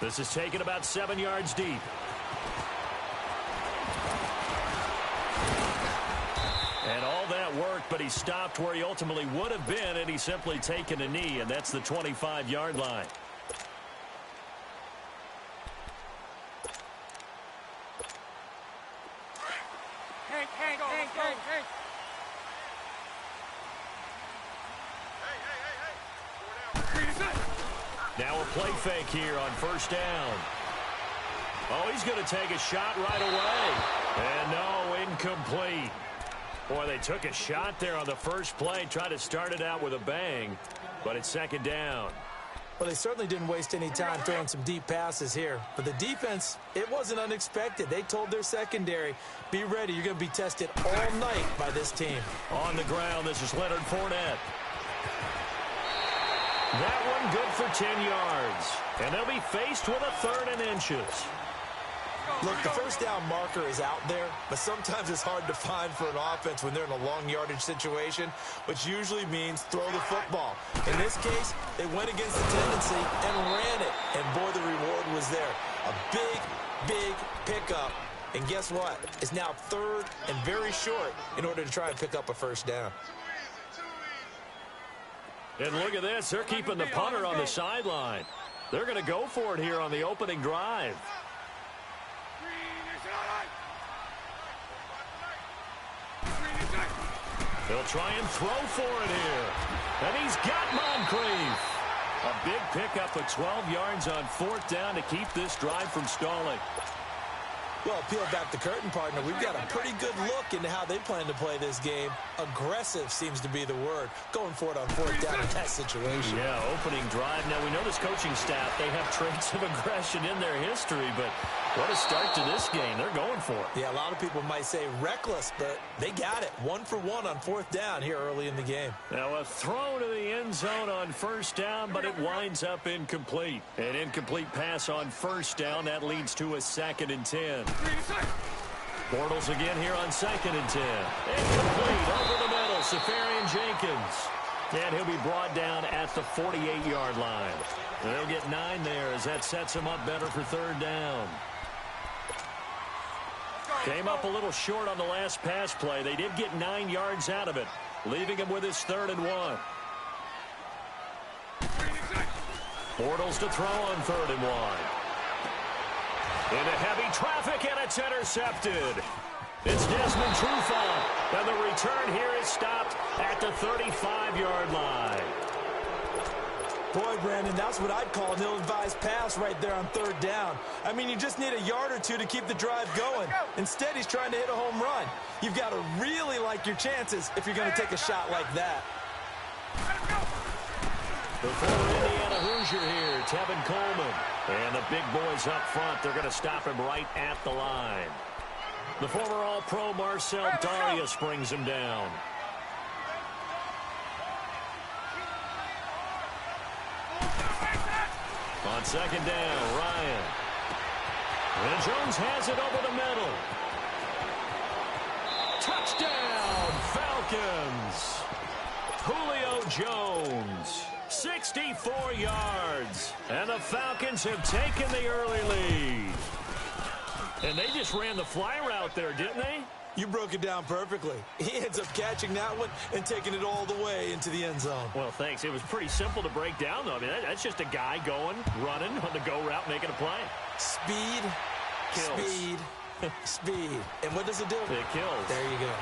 This is taken about 7 yards deep. And all that worked, but he stopped where he ultimately would have been, and he's simply taken a knee, and that's the 25-yard line. Now a play fake here on first down. Oh, he's going to take a shot right away. And no, incomplete. Boy, they took a shot there on the first play, tried to start it out with a bang, but it's second down. Well, they certainly didn't waste any time throwing some deep passes here. But the defense, it wasn't unexpected. They told their secondary, be ready, you're going to be tested all night by this team. On the ground, this is Leonard Fournette. That one good for 10 yards. And they'll be faced with a 3rd and inches. Look, the first down marker is out there, but sometimes it's hard to find for an offense when they're in a long yardage situation, which usually means throw the football. In this case, they went against the tendency and ran it. And boy, the reward was there. A big, big pickup. And guess what? It's now 3rd and very short in order to try and pick up a first down. And look at this. They're keeping the punter on the sideline. They're going to go for it here on the opening drive. They'll try and throw for it here. And he's got Moncrief. A big pickup of 12 yards on 4th down to keep this drive from stalling. Well, peel back the curtain, partner. We've got a pretty good look into how they plan to play this game. Aggressive seems to be the word. Going for it on 4th down in that situation. Yeah, opening drive. Now, we know this coaching staff, they have traits of aggression in their history, but what a start to this game. They're going for it. Yeah, a lot of people might say reckless, but they got it. 1 for 1 on 4th down here early in the game. Now, a throw to the end zone on 1st down, but it winds up incomplete. An incomplete pass on 1st down. That leads to a 2nd and 10. Bortles again here on 2nd and 10. Incomplete over the middle. Safarian Jenkins. And he'll be brought down at the 48-yard line. They'll get 9 there as that sets him up better for 3rd down. Came up a little short on the last pass play. They did get 9 yards out of it, leaving him with his 3rd and 1. Bortles to throw on 3rd and 1. Into heavy traffic, and it's intercepted. It's Desmond Trufant, and the return here is stopped at the 35-yard line. Boy, Brandon, that's what I'd call an ill-advised pass right there on 3rd down. I mean, you just need a yard or two to keep the drive going. Instead, he's trying to hit a home run. You've got to really like your chances if you're going to take a shot like that. The former Indiana Hoosier here, Tevin Coleman. And the big boys up front, they're going to stop him right at the line. The former All-Pro Marcel Darius brings him down. On 2nd down, Ryan. And Jones has it over the middle. Touchdown, Falcons. Julio Jones. 64 yards. And the Falcons have taken the early lead. And they just ran the fly route there, didn't they? You broke it down perfectly. He ends up catching that one and taking it all the way into the end zone. Well, thanks. It was pretty simple to break down, though. I mean, that's just a guy going, running on the go route, making a play. Speed, kills. Speed, speed. And what does it do? It kills. There you go.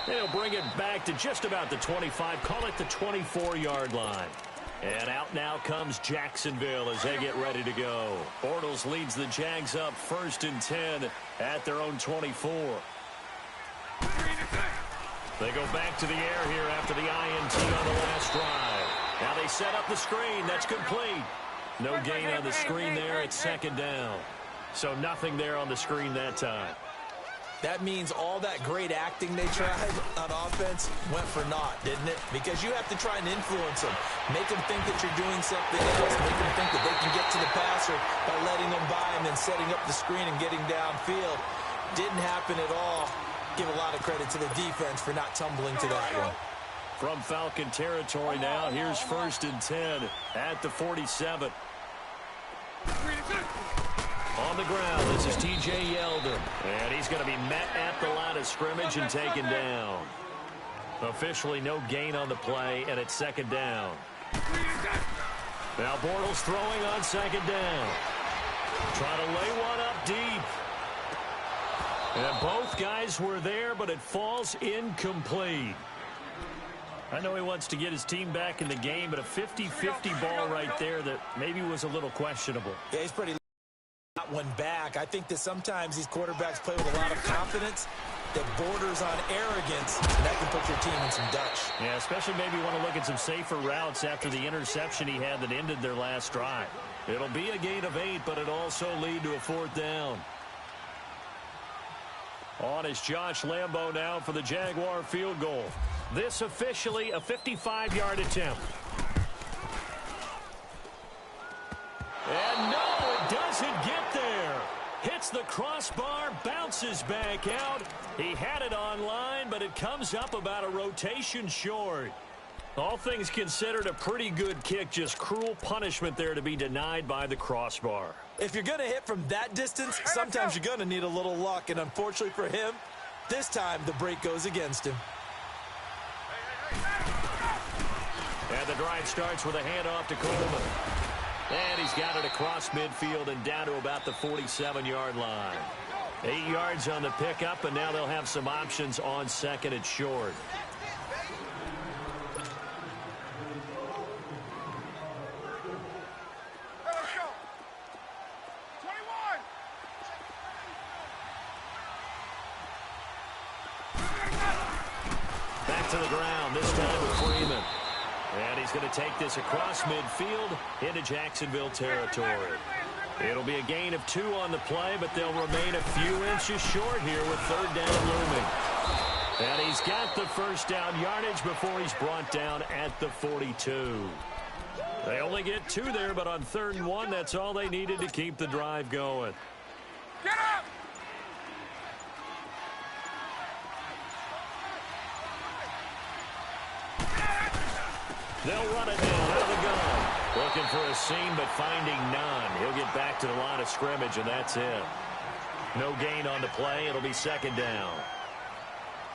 They'll bring it back to just about the 25. Call it the 24-yard line. And out now comes Jacksonville as they get ready to go. Bortles leads the Jags up 1st and 10 at their own 24. They go back to the air here after the INT on the last drive. Now they set up the screen. That's complete. No gain on the screen there. It's 2nd down. So nothing there on the screen that time. That means all that great acting they tried on offense went for naught, didn't it? Because you have to try and influence them. Make them think that you're doing something else. Make them think that they can get to the passer by letting them by and then setting up the screen and getting downfield. Didn't happen at all. Give a lot of credit to the defense for not tumbling to that one. From Falcon territory now, here's 1st and 10 at the 47. On the ground, this is T.J. Yeldon. And he's going to be met at the line of scrimmage and taken down. Officially no gain on the play, and it's 2nd down. Now Bortles throwing on 2nd down. Trying to lay one up deep. And both guys were there, but it falls incomplete. I know he wants to get his team back in the game, but a 50-50 ball right there that maybe was a little questionable. Yeah, he's pretty got one back. I think that sometimes these quarterbacks play with a lot of confidence that borders on arrogance, and that can put your team in some Dutch. Yeah, especially maybe want to look at some safer routes after the interception he had that ended their last drive. It'll be a gain of 8, but it'll also lead to a 4th down. On is Josh Lambo now for the Jaguar field goal. This officially a 55-yard attempt. And no, it doesn't get there. Hits the crossbar, bounces back out. He had it online, but it comes up about a rotation short. All things considered, a pretty good kick. Just cruel punishment there to be denied by the crossbar. If you're going to hit from that distance, sometimes you're going to need a little luck. And unfortunately for him, this time the break goes against him. And the drive starts with a handoff to Coleman. And he's got it across midfield and down to about the 47-yard line. 8 yards on the pickup, and now they'll have some options on 2nd and short. Back to the ground, this time with Freeman. And he's going to take this across midfield into Jacksonville territory. It'll be a gain of 2 on the play, but they'll remain a few inches short here with 3rd down looming. And he's got the 1st down yardage before he's brought down at the 42. They only get 2 there, but on 3rd and 1, that's all they needed to keep the drive going. Get up! They'll run it down out of the gun. Looking for a seam, but finding none. He'll get back to the line of scrimmage, and that's it. No gain on the play. It'll be 2nd down.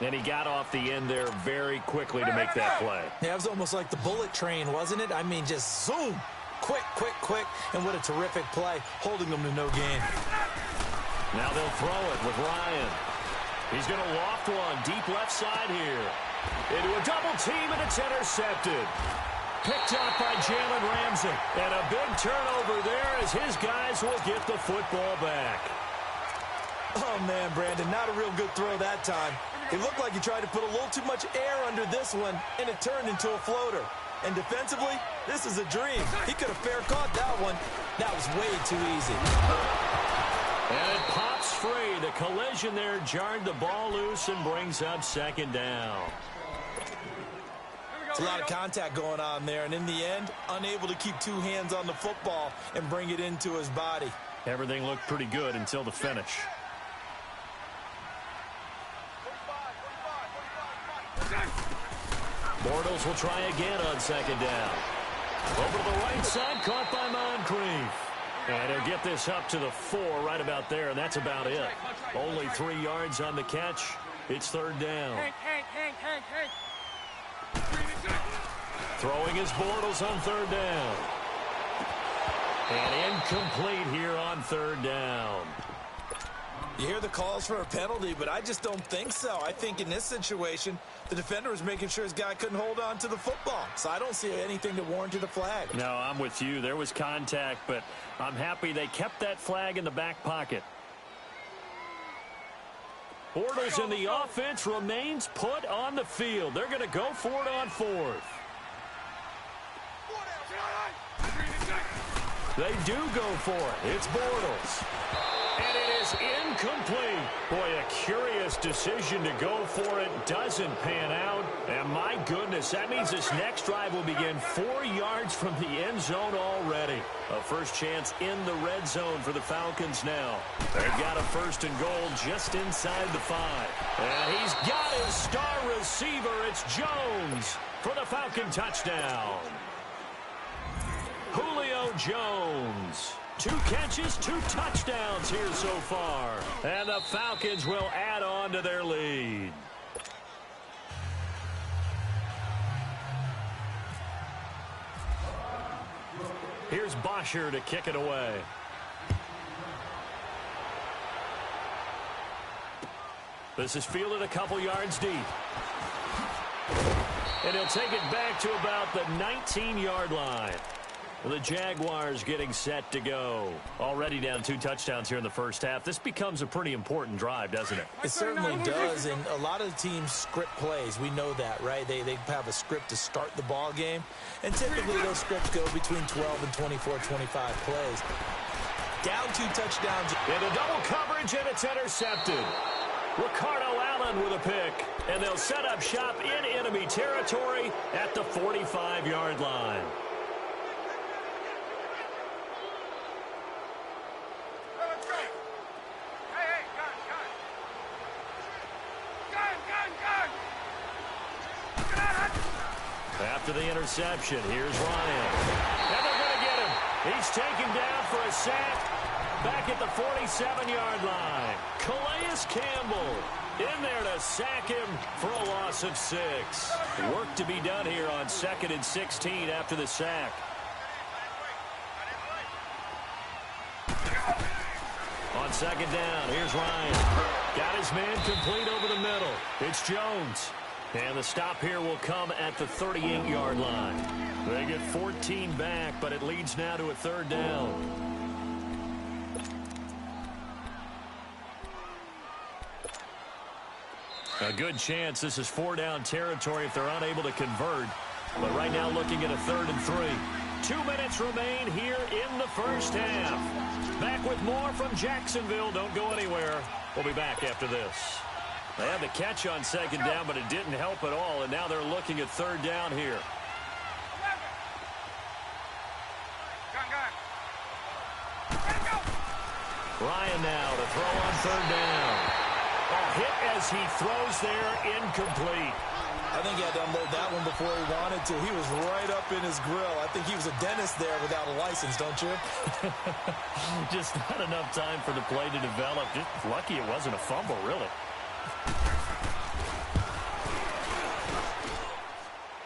And he got off the end there very quickly to make that play. Yeah, it was almost like the bullet train, wasn't it? I mean, just zoom. Quick, quick, quick. And what a terrific play, holding them to no gain. Now they'll throw it with Ryan. He's going to loft one deep left side here. Into a double team, and it's intercepted. Picked up by Jalen Ramsey. And a big turnover there as his guys will get the football back. Oh, man, Brandon, not a real good throw that time. It looked like he tried to put a little too much air under this one, and it turned into a floater. And defensively, this is a dream. He could have fair caught that one. That was way too easy. And it pops free. The collision there jarred the ball loose and brings up 2nd down. It's a lot of contact going on there, and in the end, unable to keep 2 hands on the football and bring it into his body. Everything looked pretty good until the finish. Bortles will try again on 2nd down. Over to the right side, caught by Moncrief. And he'll get this up to the 4 right about there, and that's about it. Only 3 yards on the catch. It's 3rd down. Hank. Throwing his Bortles on 3rd down. And incomplete here on 3rd down. You hear the calls for a penalty, but I just don't think so. I think in this situation, the defender was making sure his guy couldn't hold on to the football. So I don't see anything that warranted a flag. No, I'm with you. There was contact, but I'm happy they kept that flag in the back pocket. Bortles in the offense remains put on the field. They're going to go for it on 4th. They do go for it. It's Bortles. And it is incomplete. Boy, a curious decision to go for it. Doesn't pan out. And my goodness, that means this next drive will begin 4 yards from the end zone already. A first chance in the red zone for the Falcons now. They've got a first and goal just inside the 5. And he's got his star receiver. It's Jones for the Falcon touchdown. Julio Jones. 2 catches, 2 touchdowns here so far. And the Falcons will add on to their lead. Here's Bosher to kick it away. This is fielded a couple yards deep. And he'll take it back to about the 19-yard line. The Jaguars getting set to go. Already down 2 touchdowns here in the first half. This becomes a pretty important drive, doesn't it? It certainly does, and a lot of teams script plays. We know that, right? They have a script to start the ball game, and typically those scripts go between 12 and 24, 25 plays. Down 2 touchdowns. Into double coverage, and it's intercepted. Ricardo Allen with a pick, and they'll set up shop in enemy territory at the 45-yard line. After the interception, here's Ryan. And they're going to get him. He's taken down for a sack back at the 47-yard line. Calais Campbell in there to sack him for a loss of 6. Work to be done here on 2nd and 16 after the sack. On 2nd down, here's Ryan. Got his man complete over the middle. It's Jones. And the stop here will come at the 38-yard line. They get 14 back, but it leads now to a 3rd down. A good chance this is 4-down territory if they're unable to convert. But right now looking at a 3rd and 3. 2 minutes remain here in the first half. Back with more from Jacksonville. Don't go anywhere. We'll be back after this. They had the catch on 2nd down, but it didn't help at all, and now they're looking at 3rd down here. Ryan now to throw on 3rd down. A hit as he throws there, incomplete. I think he had to unload that one before he wanted to. He was right up in his grill. I think he was a dentist there without a license, don't you? Just not enough time for the play to develop. Just lucky it wasn't a fumble, really.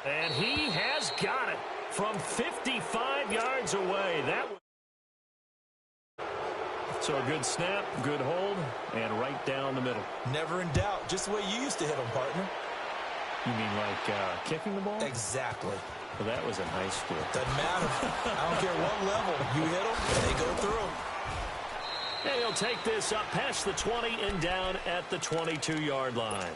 And he has got it from 55 yards away. So a good snap, good hold, and right down the middle. Never in doubt. Just the way you used to hit them, partner. You mean like kicking the ball? Exactly. Well, that was in high school. Doesn't matter. I don't care what level. You hit them, they go through. And he'll take this up past the 20 and down at the 22-yard line.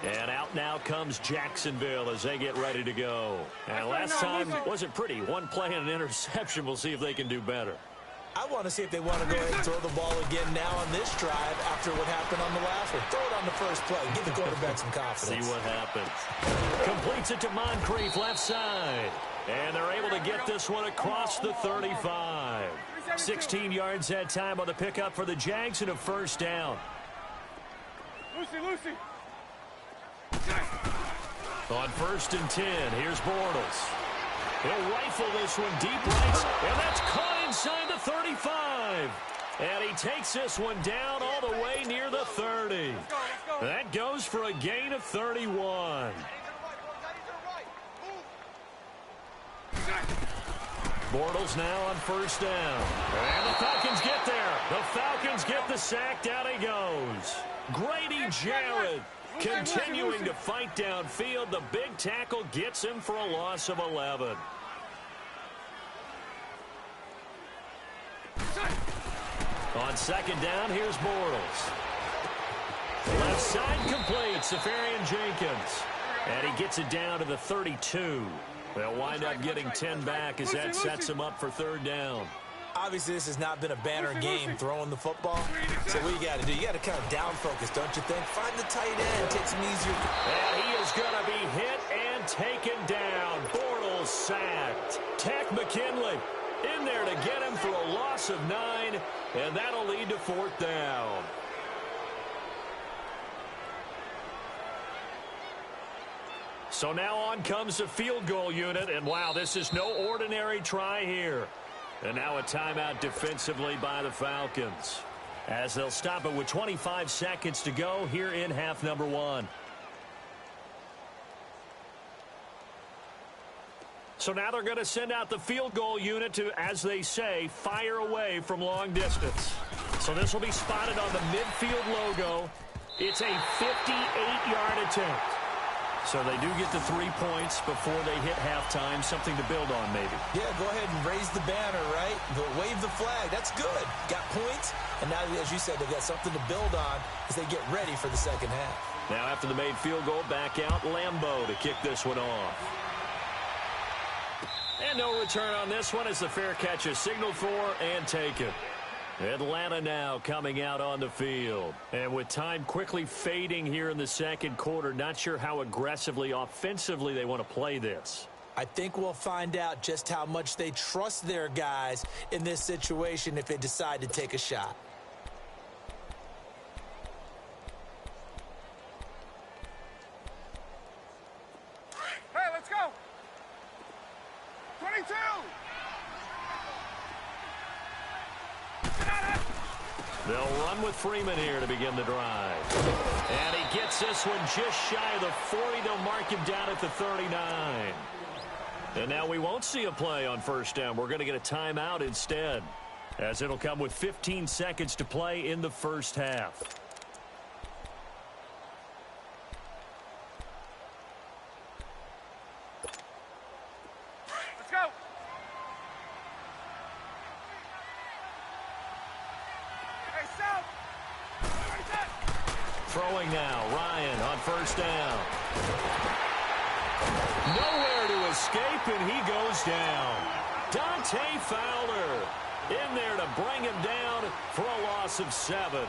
And out now comes Jacksonville as they get ready to go. And last time wasn't pretty. 1 play and an interception. We'll see if they can do better. I want to see if they want to go ahead and throw the ball again now on this drive after what happened on the last one. Throw it on the first play. Give the quarterback some confidence. See what happens. Completes it to Moncrief left side. And they're able to get this one across the 35. 16 yards that time on the pickup for the Jags and a 1st down. Lucy. On 1st and 10, here's Bortles. He'll rifle this one deep right, and that's caught inside the 35. And he takes this one down all the way near the 30. That goes for a gain of 31. Bortles now on 1st down. And the Falcons get there. The Falcons get the sack. Down he goes. Grady Jarrett continuing to fight downfield. The big tackle gets him for a loss of 11. On 2nd down, here's Bortles. Left side complete, Safarian Jenkins. And he gets it down to the 32. They'll wind up getting 10 back as that sets him up for 3rd down. Obviously, this has not been a banner game throwing the football. So what you got to do? You got to kind of down focus, don't you think? Find the tight end. Take some easier. And he is going to be hit and taken down. Bortles sacked. Tech McKinley in there to get him for a loss of 9, and that'll lead to 4th down. So now on comes the field goal unit, and wow, this is no ordinary try here. And now a timeout defensively by the Falcons, as they'll stop it with 25 seconds to go here in half number 1. So now they're going to send out the field goal unit to, as they say, fire away from long distance. So this will be spotted on the midfield logo. It's a 58-yard attempt. So they do get the 3 points before they hit halftime, something to build on maybe. Yeah, go ahead and raise the banner, right? Wave the flag. That's good. Got points, and now, as you said, they've got something to build on as they get ready for the second half. Now after the made field goal, back out Lambeau to kick this one off. And no return on this one as the fair catch is signaled for and taken. Atlanta now coming out on the field. And with time quickly fading here in the second quarter, not sure how aggressively, offensively they want to play this. I think we'll find out just how much they trust their guys in this situation if they decide to take a shot. Hey, let's go. 22. They'll run with Freeman here to begin the drive. And he gets this one just shy of the 40. They'll mark him down at the 39. And now we won't see a play on first down. We're going to get a timeout instead, as it'll come with 15 seconds to play in the first half. Let's go. Hey, South. Throwing now, Ryan on first down. Nowhere to escape, and he goes down. Dante Fowler in there to bring him down for a loss of 7.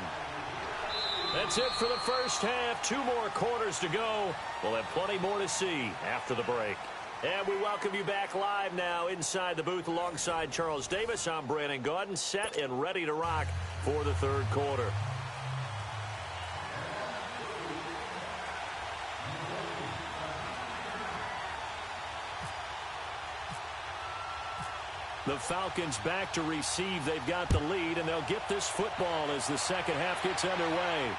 That's it for the first half. 2 more quarters to go. We'll have plenty more to see after the break. And we welcome you back live now inside the booth alongside Charles Davis. I'm Brandon Gaudin, set and ready to rock for the third quarter. The Falcons back to receive. They've got the lead, and they'll get this football as the second half gets underway.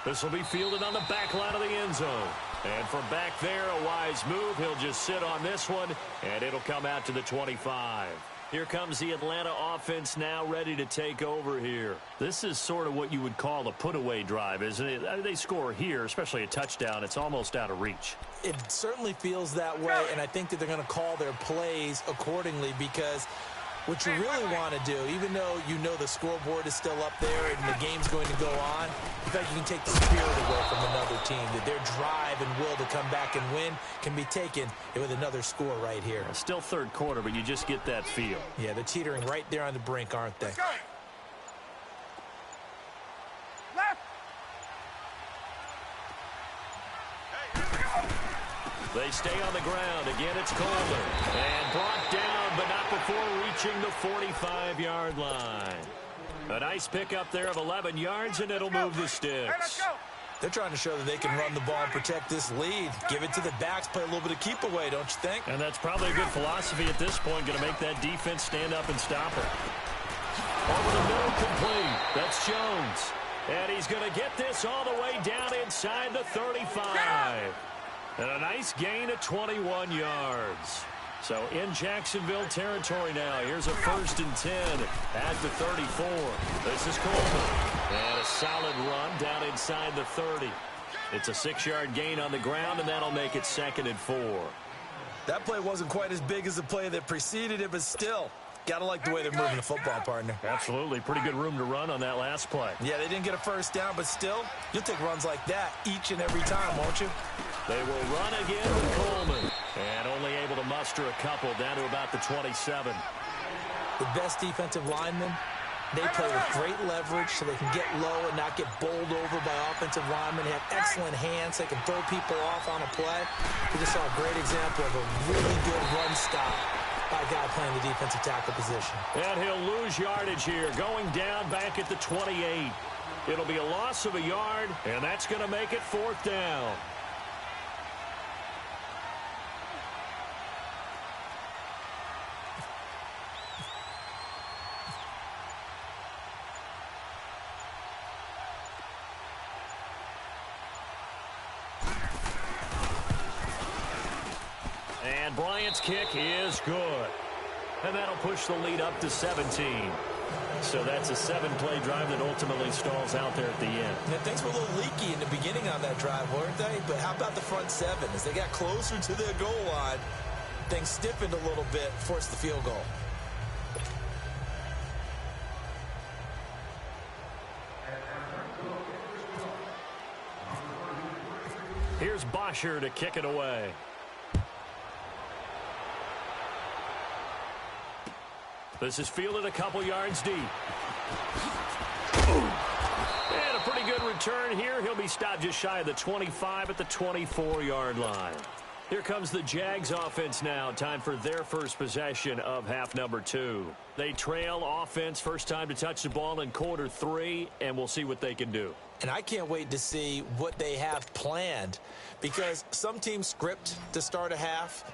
This will be fielded on the back line of the end zone. And from back there, a wise move. He'll just sit on this one, and it'll come out to the 25. Here comes the Atlanta offense now ready to take over here. This is sort of what you would call a put-away drive, isn't it? They score here, especially a touchdown. It's almost out of reach. It certainly feels that way, and I think that they're going to call their plays accordingly, because what you really want to do, even though you know the scoreboard is still up there and the game's going to go on, in fact, you can take the spirit away from another team, that their drive and will to come back and win can be taken with another score right here. Still third quarter, but you just get that feel. Yeah, they're teetering right there on the brink, aren't they? Left. They stay on the ground. Again, it's Coleman. And brought down, but not before reaching the 45-yard line. A nice pickup there of 11 yards, and it'll move the sticks. Hey, let's go. They're trying to show that they can run the ball and protect this lead. Give it to the backs, play a little bit of keep away, don't you think? And that's probably a good philosophy at this point, going to make that defense stand up and stop it. Over the middle, complete. That's Jones. And he's going to get this all the way down inside the 35. And a nice gain of 21 yards. So in Jacksonville territory now. Here's a 1st and 10 at the 34. This is Coleman. And a solid run down inside the 30. It's a 6-yard gain on the ground, and that'll make it 2nd and 4. That play wasn't quite as big as the play that preceded it, but still, got to like the way they're moving the football, partner. Absolutely. Pretty good room to run on that last play. Yeah, they didn't get a first down, but still, you'll take runs like that each and every time, won't you? They will run again with Coleman. And only able to muster a couple down to about the 27. The best defensive linemen, they play with great leverage so they can get low and not get bowled over by offensive linemen. They have excellent hands. They can throw people off on a play. We just saw a great example of a really good run stop by a guy playing the defensive tackle position. And he'll lose yardage here, going down back at the 28. It'll be a loss of a yard, and that's going to make it 4th down. And Bryant's kick is good. And that'll push the lead up to 17. So that's a 7-play drive that ultimately stalls out there at the end. Yeah, things were a little leaky in the beginning on that drive, weren't they? But how about the front 7? As they got closer to their goal line, things stiffened a little bit, forced the field goal. Here's Bosher to kick it away. This is fielded a couple yards deep. And a pretty good return here. He'll be stopped just shy of the 25 at the 24-yard line. Here comes the Jags offense now. Time for their first possession of half number 2. They trail offense, first time to touch the ball in quarter 3, and we'll see what they can do. And I can't wait to see what they have planned, because some teams script to start a half.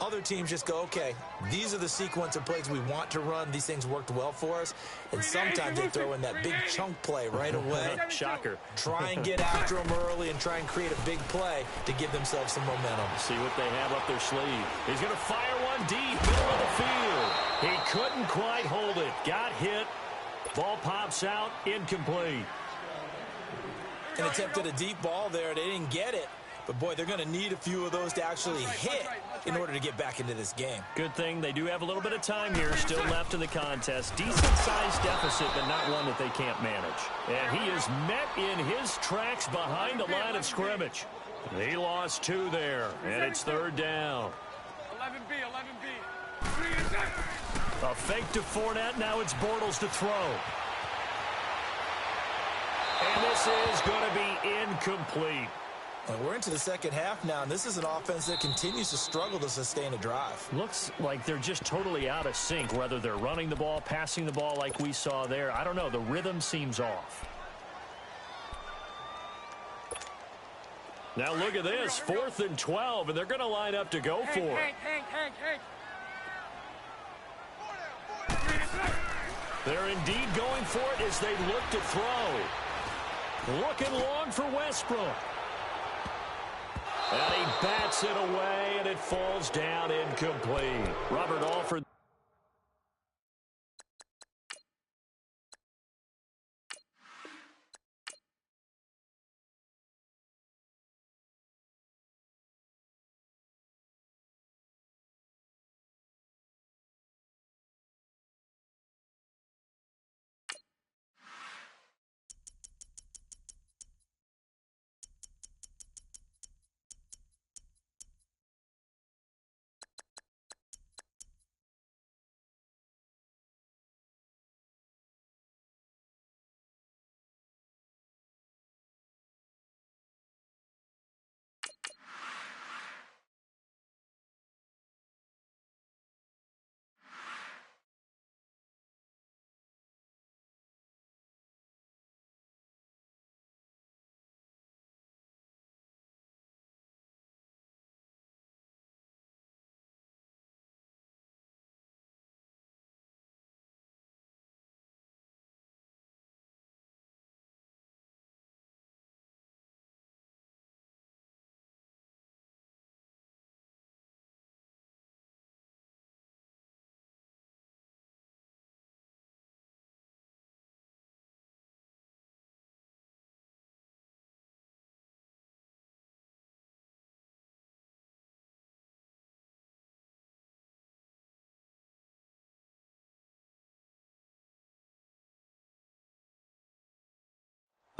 Other teams just go, okay, these are the sequence of plays we want to run. These things worked well for us. And sometimes they throw in that big chunk play right away. Shocker. Try and get after them early and try and create a big play to give themselves some momentum. See what they have up their sleeve. He's going to fire one deep, middle of the field. He couldn't quite hold it. Got hit. Ball pops out, incomplete. An attempt at a deep ball there. They didn't get it. But, boy, they're going to need a few of those to actually hit in order to get back into this game. Good thing they do have a little bit of time here still left in the contest. Decent-sized deficit, but not one that they can't manage. And he is met in his tracks behind the line of scrimmage. He lost 2 there, and it's 3rd down. 11B, 11B. A fake to Fournette. Now it's Bortles to throw. And this is going to be incomplete. And we're into the second half now, and this is an offense that continues to struggle to sustain a drive. Looks like they're just totally out of sync, whether they're running the ball, passing the ball like we saw there. I don't know. The rhythm seems off. Now look at this. 4th and 12, and they're going to line up to go for it. They're indeed going for it as they look to throw. Looking long for Westbrook. And he bats it away, and it falls down incomplete. Robert Alford.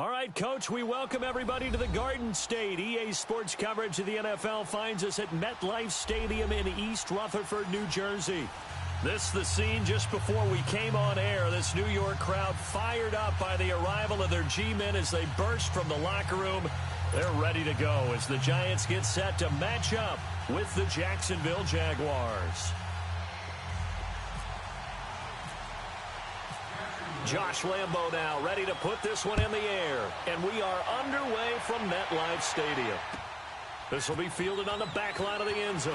All right, Coach, we welcome everybody to the Garden State. EA Sports coverage of the NFL finds us at MetLife Stadium in East Rutherford, New Jersey. This the scene just before we came on air. This New York crowd fired up by the arrival of their G-men as they burst from the locker room. They're ready to go as the Giants get set to match up with the Jacksonville Jaguars. Josh Lambo now ready to put this one in the air. And we are underway from MetLife Stadium. This will be fielded on the back line of the end zone.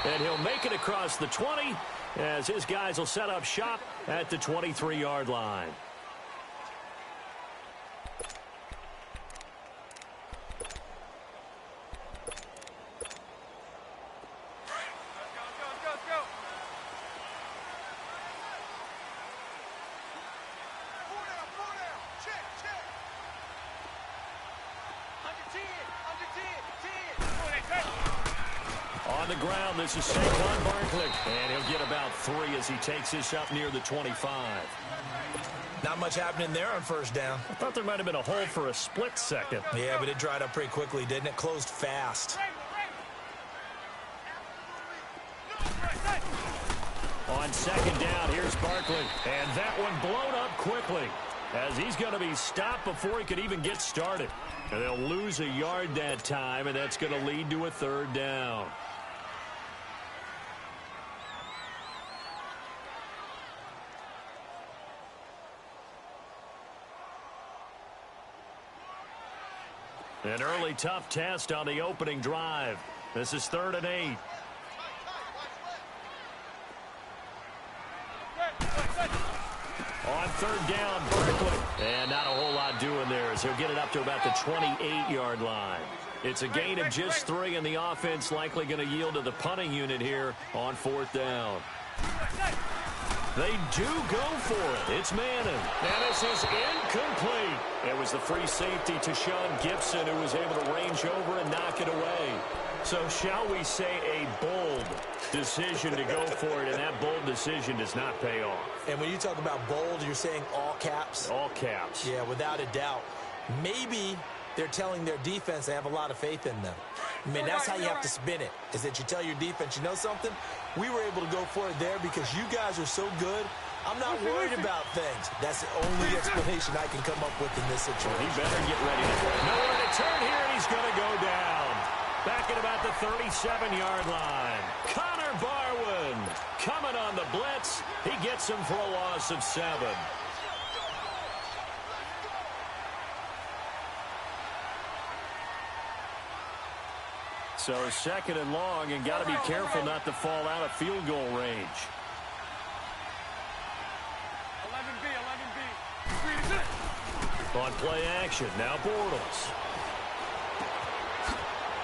And he'll make it across the 20 as his guys will set up shop at the 23-yard line. On the ground, this is Saquon Barkley. And he'll get about 3 as he takes this up near the 25. Not much happening there on first down. I thought there might have been a hole for a split second. Yeah, but it dried up pretty quickly, didn't it? Closed fast. On second down, here's Barkley. And that one blown up quickly as he's going to be stopped before he could even get started. And they'll lose a yard that time, and that's going to lead to a third down. An early tough test on the opening drive. This is 3rd and 8. On third down, Barkley. And not a whole lot doing there as he'll get it up to about the 28-yard line. It's a gain of just 3, and the offense likely going to yield to the punting unit here on 4th down. They do go for it. It's Madden. And this is incomplete. It was the free safety to Sean Gibson who was able to range over and knock it away. So shall we say a bold decision to go for it, and that bold decision does not pay off. And when you talk about bold, you're saying all caps? All caps. Yeah, without a doubt. Maybe they're telling their defense they have a lot of faith in them. I mean, that's how you have to spin it, is that you tell your defense, you know something? We were able to go for it there because you guys are so good. I'm not worried about things. That's the only explanation I can come up with in this situation. He better get ready. Nowhere to turn here, and he's going to go down. Back at about the 37-yard line. Connor Barwin coming on the blitz. He gets him for a loss of 7. So 2nd and long, and got to be careful not to fall out of field goal range. 11B. On play action, now Bortles.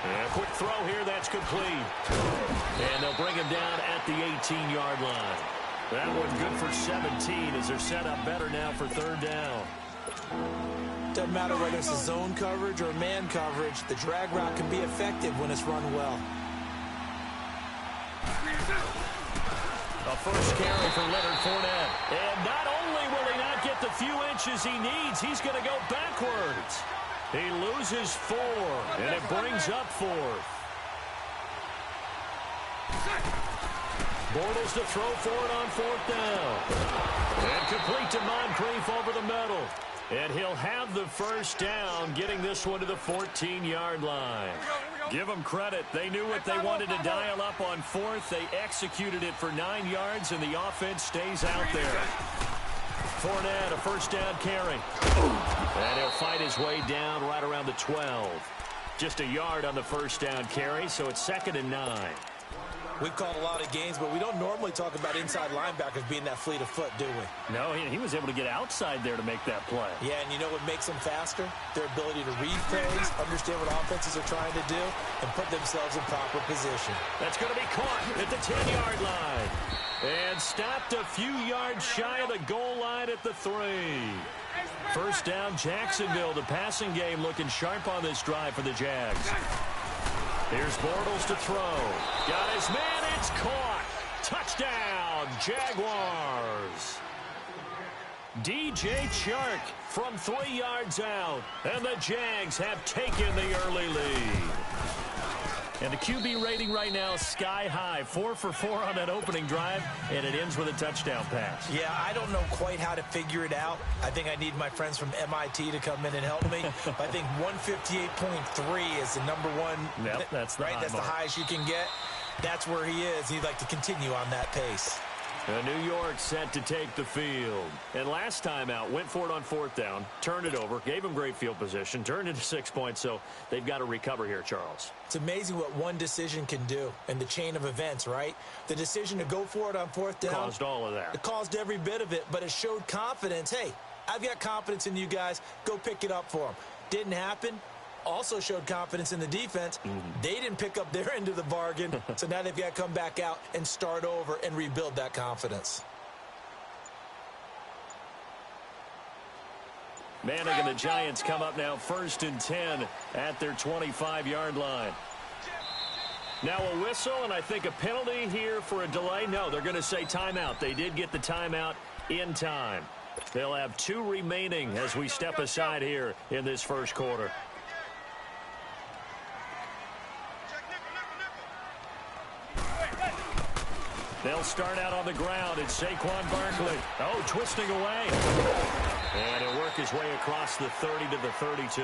And a quick throw here, that's complete. And they'll bring him down at the 18-yard line. That one good for 17 as they're set up better now for 3rd down. Doesn't matter whether it's a zone coverage or man coverage, the drag route can be effective when it's run well. A first carry for Leonard Fournette. And not only will he not get the few inches he needs, he's going to go backwards. He loses 4, and it brings up 4th. Bortles to throw for it on 4th down. And complete to Moncrief over the middle. And he'll have the first down, getting this one to the 14-yard line. Give them credit. They knew what they wanted to dial up on 4th. They executed it for 9 yards, and the offense stays out there. Fournette, a first down carry. And he'll fight his way down right around the 12. Just a yard on the first down carry, so it's 2nd and 9. We've called a lot of games, but we don't normally talk about inside linebackers being that fleet of foot, do we? No, he was able to get outside there to make that play. Yeah, and you know what makes them faster? Their ability to read plays, understand what offenses are trying to do, and put themselves in proper position. That's going to be caught at the 10-yard line. And stopped a few yards shy of the goal line at the 3. First down, Jacksonville. The passing game looking sharp on this drive for the Jags. Here's Bortles to throw. Got his man. It's caught. Touchdown, Jaguars. DJ Chark from 3 yards out. And the Jags have taken the early lead. And the QB rating right now, sky high. 4 for 4 on that opening drive, and it ends with a touchdown pass. Yeah, I don't know quite how to figure it out. I think I need my friends from MIT to come in and help me. I think 158.3 is the number one. Yep, that's the right. That's mark. the highest you can get. That's where he is. He'd like to continue on that pace. New York set to take the field. And last time out, went for it on 4th down, turned it over, gave them great field position, turned into 6 points, so they've got to recover here, Charles. It's amazing what one decision can do in the chain of events, right? The decision to go for it on 4th down. Caused all of that. It caused every bit of it, but it showed confidence. Hey, I've got confidence in you guys. Go pick it up for them. Didn't happen. Also showed confidence in the defense. They didn't pick up their end of the bargain, so now they've got to come back out and start over and rebuild that confidence. Manning and the Giants come up now 1st and 10 at their 25-yard line. Now a whistle, and I think a penalty here for a delay. No, they're going to say timeout. They did get the timeout in time. They'll have 2 remaining as we step aside here in this first quarter. They'll start out on the ground. It's Saquon Barkley. Oh, twisting away. And he'll work his way across the 30 to the 32.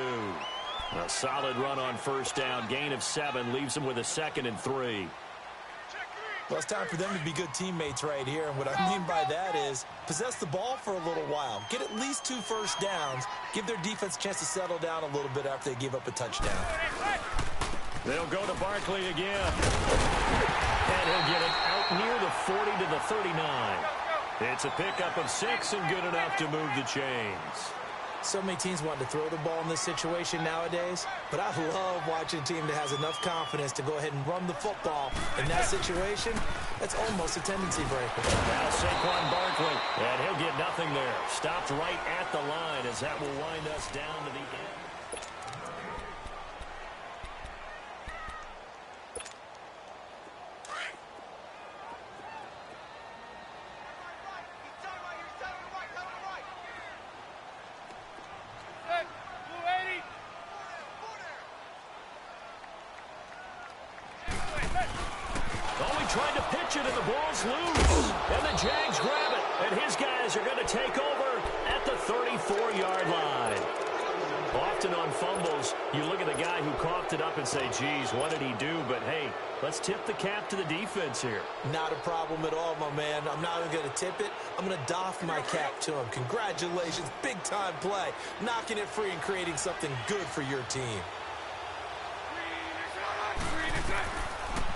A solid run on 1st down. Gain of 7 leaves him with a 2nd and 3. Well, it's time for them to be good teammates right here. And what I mean by that is possess the ball for a little while. Get at least 2 first downs. Give their defense a chance to settle down a little bit after they give up a touchdown. They'll go to Barkley again. And he'll get it out near the 40 to the 39. It's a pickup of 6 and good enough to move the chains. So many teams want to throw the ball in this situation nowadays, but I love watching a team that has enough confidence to go ahead and run the football. In that situation, that's almost a tendency breaker. Now Saquon Barkley, and he'll get nothing there. Stopped right at the line as that will wind us down to the end. Trying to pitch it, and the ball's loose. And the Jags grab it. And his guys are going to take over at the 34-yard line. Often on fumbles, you look at the guy who coughed it up and say, geez, what did he do? But, hey, let's tip the cap to the defense here. Not a problem at all, my man. I'm not even going to tip it. I'm going to doff my cap to him. Congratulations. Big-time play. Knocking it free and creating something good for your team.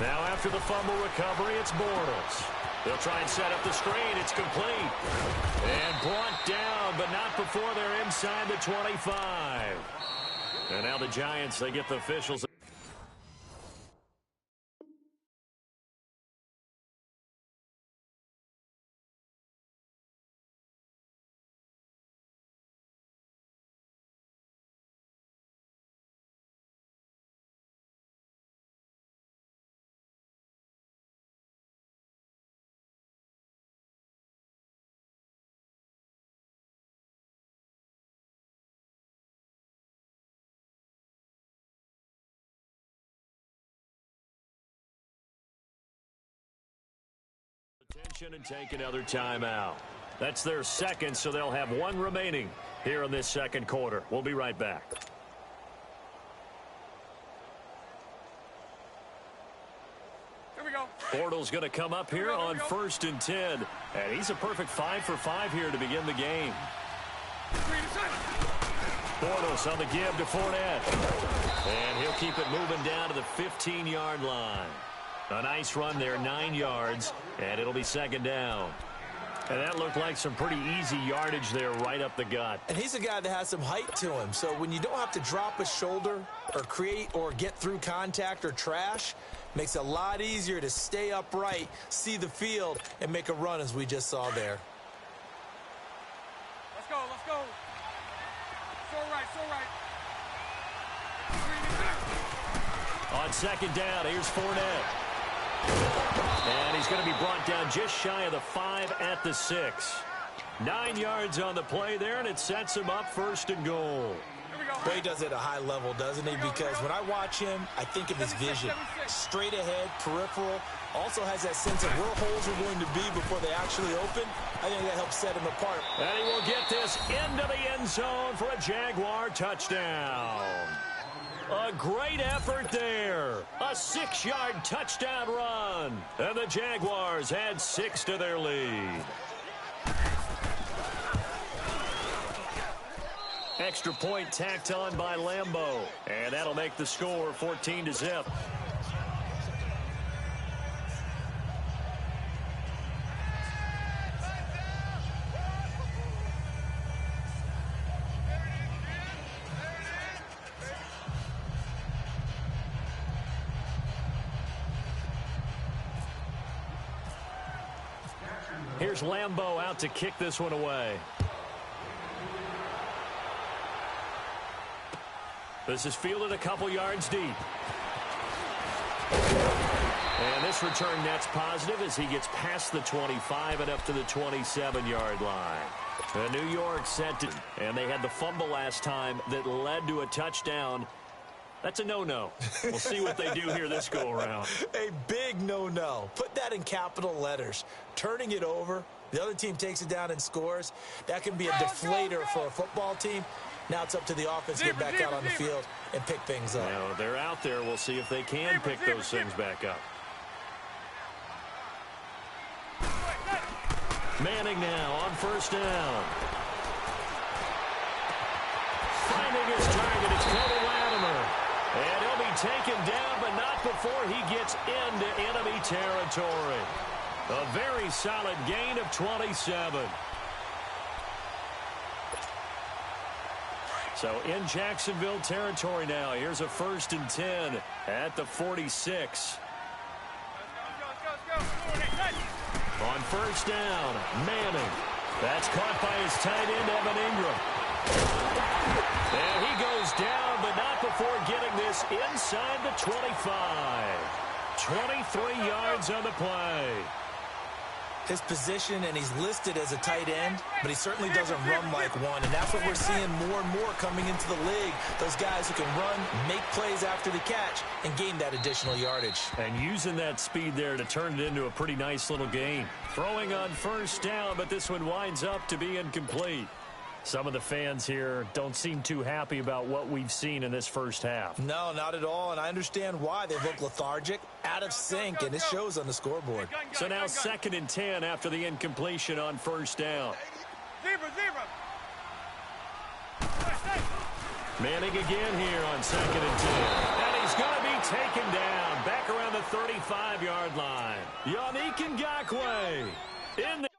Now after the fumble recovery, it's Bortles. They'll try and set up the screen. It's complete. And brought down, but not before they're inside the 25. And now the Giants, they get the officials. Attention and take another timeout. That's their 2nd, so they'll have 1 remaining here in this 2nd quarter. We'll be right back. Here we go. Bortles going to come up here on 1st and 10. And he's a perfect 5 for 5 here to begin the game. Bortles on the give to Fournette. And he'll keep it moving down to the 15-yard line. A nice run there, 9 yards, and it'll be 2nd down. And that looked like some pretty easy yardage there right up the gut. And he's a guy that has some height to him, so when you don't have to drop a shoulder or create or get through contact or trash, makes it a lot easier to stay upright, see the field, and make a run as we just saw there. Let's go, let's go. So right. On 2nd down, here's Fournette. And he's going to be brought down just shy of the 5 at the 6. 9 yards on the play there, and it sets him up 1st and goal. Here we go. Well, he does it at a high level, doesn't he? Because when I watch him, I think of his vision. Straight ahead, peripheral. Also has that sense of where holes are going to be before they actually open. I think that helps set him apart. And he will get this into the end zone for a Jaguar touchdown. A great effort there. A 6-yard touchdown run. And the Jaguars add 6 to their lead. Extra point tacked on by Lambeau. And that'll make the score 14-0. Here's Lambeau out to kick this one away. This is fielded a couple yards deep. And this return net's positive as he gets past the 25 and up to the 27-yard line. The New York set it, and they had the fumble last time that led to a touchdown. That's a no-no. We'll see what they do here this go-around. A big no-no. Put that in capital letters. Turning it over, the other team takes it down and scores. That can be a deflator for a football team. Now it's up to the offense to get back out on the field and pick things up. Now, they're out there. We'll see if they can pick those things back up. Manning now on first down. Finding his target, it's Cody Latimer. And he'll be taken down, but not before he gets into enemy territory. A very solid gain of 27. So in Jacksonville territory now. Here's a 1st and 10 at the 46. On first down, Manning. That's caught by his tight end, Evan Ingram. And he goes down, but not before getting this inside the 25. 23 yards on the play. His position, and he's listed as a tight end, but he certainly doesn't run like one, and that's what we're seeing more and more coming into the league. Those guys who can run, make plays after the catch, and gain that additional yardage. And using that speed there to turn it into a pretty nice little gain. Throwing on first down, but this one winds up to be incomplete. Some of the fans here don't seem too happy about what we've seen in this first half. No, not at all, and I understand why. They look lethargic, out of sync, and it shows on the scoreboard. So now 2nd and 10 after the incompletion on first down. Manning again here on 2nd and 10. And he's going to be taken down back around the 35-yard line. Yannick Ngakoue in the